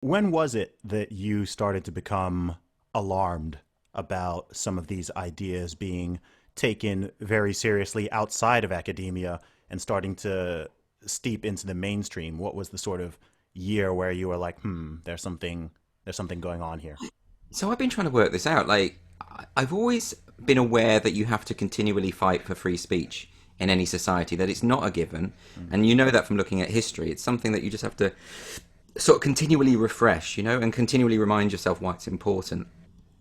When was it that you started to become alarmed about some of these ideas being taken very seriously outside of academia and starting to steep into the mainstream? What was the sort of year where you were like, there's something going on here? So I've been trying to work this out. I've always been aware that you have to continually fight for free speech in any society, that it's not a given. Mm. And you know that from looking at history. It's something that you just have to sort of continually refresh, and continually remind yourself why it's important.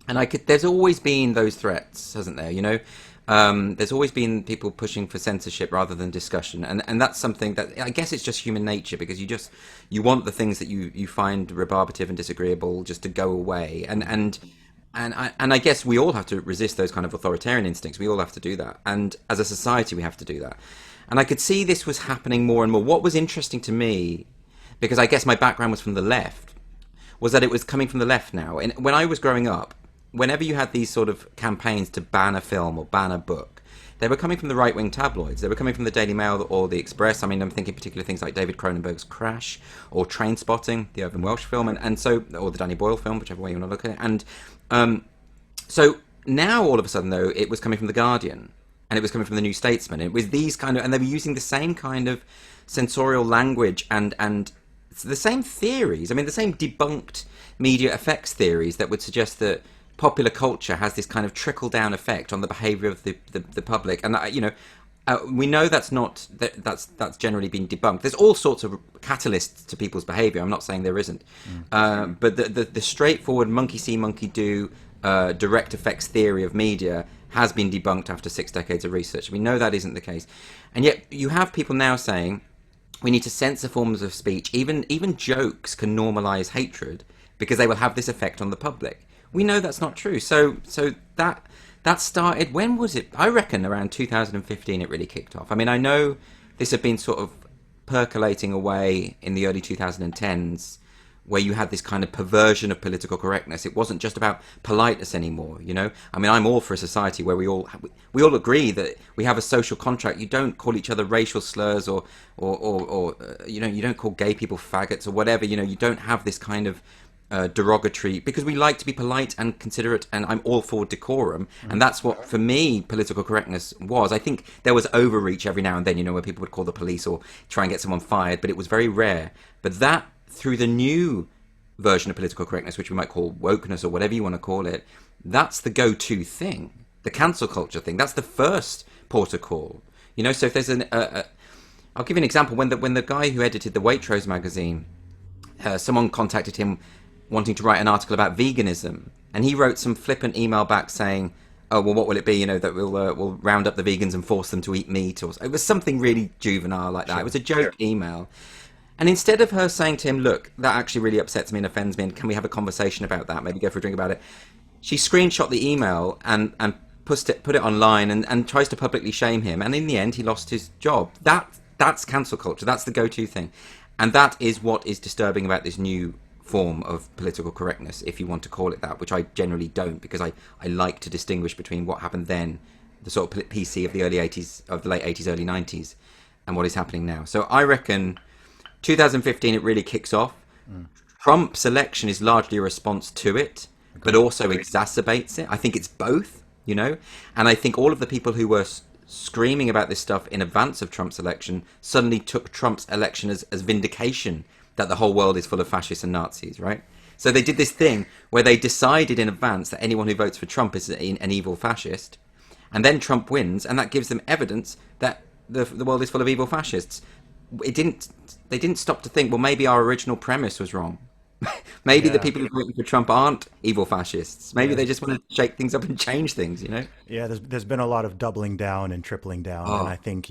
And there's always been those threats, hasn't there? There's always been people pushing for censorship rather than discussion, and that's something that I guess it's just human nature, because you want the things that you find rebarbative and disagreeable just to go away, and I guess we all have to resist those kind of authoritarian instincts. We all have to do that, and as a society, we have to do that. And I could see this was happening more and more. What was interesting to me, because I guess my background was from the left, was that it was coming from the left now. And when I was growing up, whenever you had these sort of campaigns to ban a film or ban a book, they were coming from the right wing tabloids. They were coming from the Daily Mail or the Express. I mean, I'm thinking particular things like David Cronenberg's Crash or Train Spotting, the Irvin Welsh film, and so, or the Danny Boyle film, whichever way you want to look at it. And so now all of a sudden, though, it was coming from the Guardian, and it was coming from the New Statesman. It was these kind of, and they were using the same kind of censorial language and the same theories. I mean, the same debunked media effects theories that would suggest that popular culture has this kind of trickle down effect on the behaviour of the public. And we know that's generally been debunked. There's all sorts of catalysts to people's behaviour. I'm not saying there isn't, Mm. but the straightforward monkey see, monkey do direct effects theory of media has been debunked after 6 decades of research. We know that isn't the case, and yet you have people now saying we need to censor forms of speech. Even jokes can normalize hatred because they will have this effect on the public. We know that's not true. So that started. When was it? I reckon around 2015 it really kicked off. I mean, I know this had been sort of percolating away in the early 2010s, where you had this kind of perversion of political correctness. It wasn't just about politeness anymore. I mean, I'm all for a society where we all agree that we have a social contract. You don't call each other racial slurs, or you don't call gay people faggots or whatever. You don't have this kind of derogatory, because we like to be polite and considerate, and I'm all for decorum, and Mm. that's what for me political correctness was. I think there was overreach every now and then, where people would call the police or try and get someone fired, but it was very rare. But that, through the new version of political correctness, which we might call wokeness or whatever you want to call it, that's the go-to thing, the cancel culture thing. That's the first port of call. So if there's I'll give you an example. When the guy who edited the Waitrose magazine, someone contacted him wanting to write an article about veganism, and he wrote some flippant email back saying, "Oh well, what will it be? That we'll round up the vegans and force them to eat meat," or it was something really juvenile like that. It Sure. was a joke email, and instead of her saying to him, "Look, that actually really upsets me and offends me, and can we have a conversation about that? Maybe go for a drink about it," she screenshot the email and put it online, and tries to publicly shame him. And in the end, he lost his job. That's cancel culture. That's the go-to thing, and that is what is disturbing about this new form of political correctness, if you want to call it that, which I generally don't, because I like to distinguish between what happened then, the sort of PC of the late 80s, early 90s, and what is happening now. So I reckon 2015 it really kicks off. Mm. Trump's election is largely a response to it, but Agreed. also exacerbates it. I think it's both. And I think all of the people who were screaming about this stuff in advance of Trump's election suddenly took Trump's election as vindication that the whole world is full of fascists and Nazis, right? So they did this thing where they decided in advance that anyone who votes for Trump is an evil fascist, and then Trump wins, and that gives them evidence that the world is full of evil fascists. It didn't. They didn't stop to think, well, maybe our original premise was wrong. Maybe the Yeah. people who are voting for Trump aren't evil fascists. Maybe Yeah. they just want to shake things up and change things. Yeah, there's been a lot of doubling down and tripling down, and I Oh, think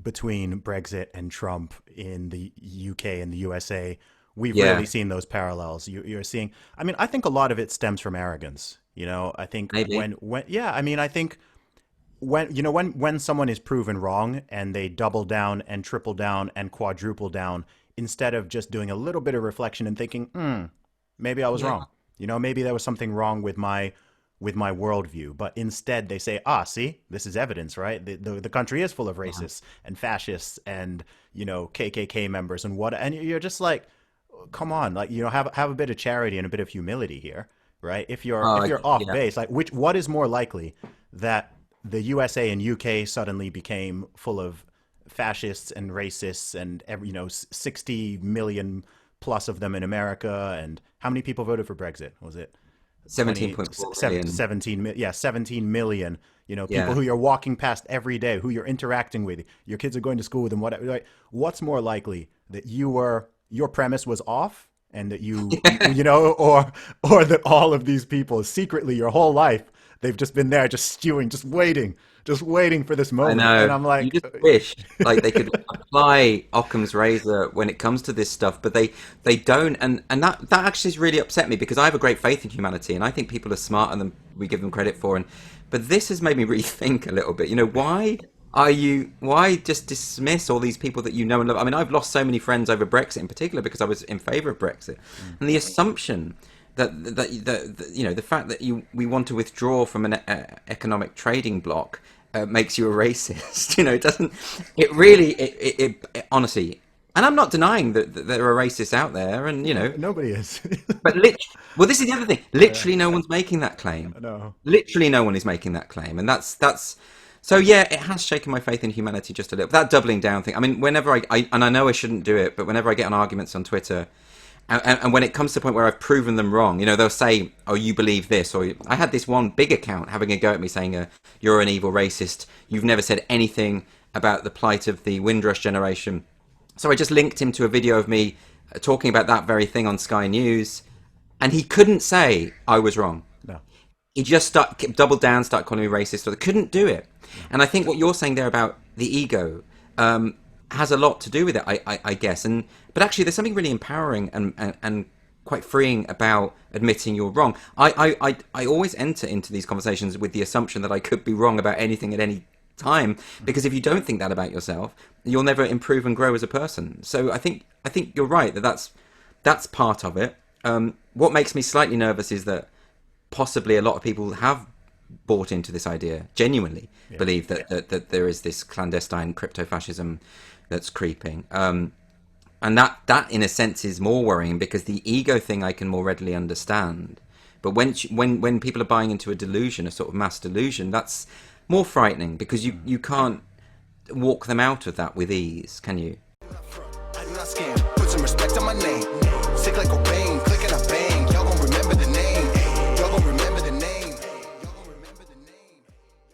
between Brexit and Trump in the UK and the USA, we've really yeah, seen those parallels. You're seeing. I mean, I think a lot of it stems from arrogance. I think maybe. when yeah, I mean, I think when someone is proven wrong and they double down and triple down and quadruple down instead of just doing a little bit of reflection and thinking, maybe I was Yeah. wrong. Maybe there was something wrong with my worldview. But instead, they say, see, this is evidence, right? The country is full of Yeah. racists and fascists and KKK members and what. And you're just like, come on, like, have a bit of charity and a bit of humility here, right? If Oh, you're off yeah. base, like, what is more likely, that the USA and UK suddenly became full of fascists and racists, and 60 million plus of them in America, and how many people voted for Brexit? Was it 20 17.4 million. 17, yeah, 17 million, people Yeah. who you're walking past every day, who you're interacting with, your kids are going to school with them, whatever. Like, what's more likely, that your premise was off, and that or that all of these people secretly, your whole life, they've just been there, just stewing, just waiting for this I moment. And know. I'm You like, just wish like they could apply Occam's razor when it comes to this stuff, but they don't, and that actually has really upset me because I have a great faith in humanity, and I think people are smarter than we give them credit for. And but this has made me rethink a little bit. Why just dismiss all these people that you know and love? I mean, I've lost so many friends over Brexit in particular because I was in favour of Brexit, and the assumption the fact that we want to withdraw from an economic trading bloc makes you a racist. It doesn't. It really. It honestly. And I'm not denying that there are racists out there, and nobody is. but well, this is the other thing. Yeah, Literally, no one's making that claim. no. Literally, no one is making that claim, and that's. So yeah, it has shaken my faith in humanity just a little. That doubling down thing. I mean, whenever and I know I shouldn't do it, but whenever I get on arguments on Twitter, and when it comes to the point where I've proven them wrong, they'll say, "Oh, you believe this," or I had this one big account having a go at me saying, "You're an evil racist. You've never said anything about the plight of the Windrush generation." So I just linked him to a video of me talking about that very thing on Sky News, and he couldn't say I was wrong. No. He just doubled down, started calling me racist, or they couldn't do it. And I think what you're saying there about the ego has a lot to do with it, I guess. But actually, there's something really empowering and quite freeing about admitting you're wrong. I always enter into these conversations with the assumption that I could be wrong about anything at any time, because if you don't think that about yourself, you'll never improve and grow as a person. So I think you're right that's part of it. What makes me slightly nervous is that possibly a lot of people have bought into this idea, genuinely Yeah. believe that there is this clandestine crypto fascism that's creeping. And that in a sense is more worrying, because the ego thing I can more readily understand. But when people are buying into a delusion, a sort of mass delusion, that's more frightening, because you can't walk them out of that with ease, can you?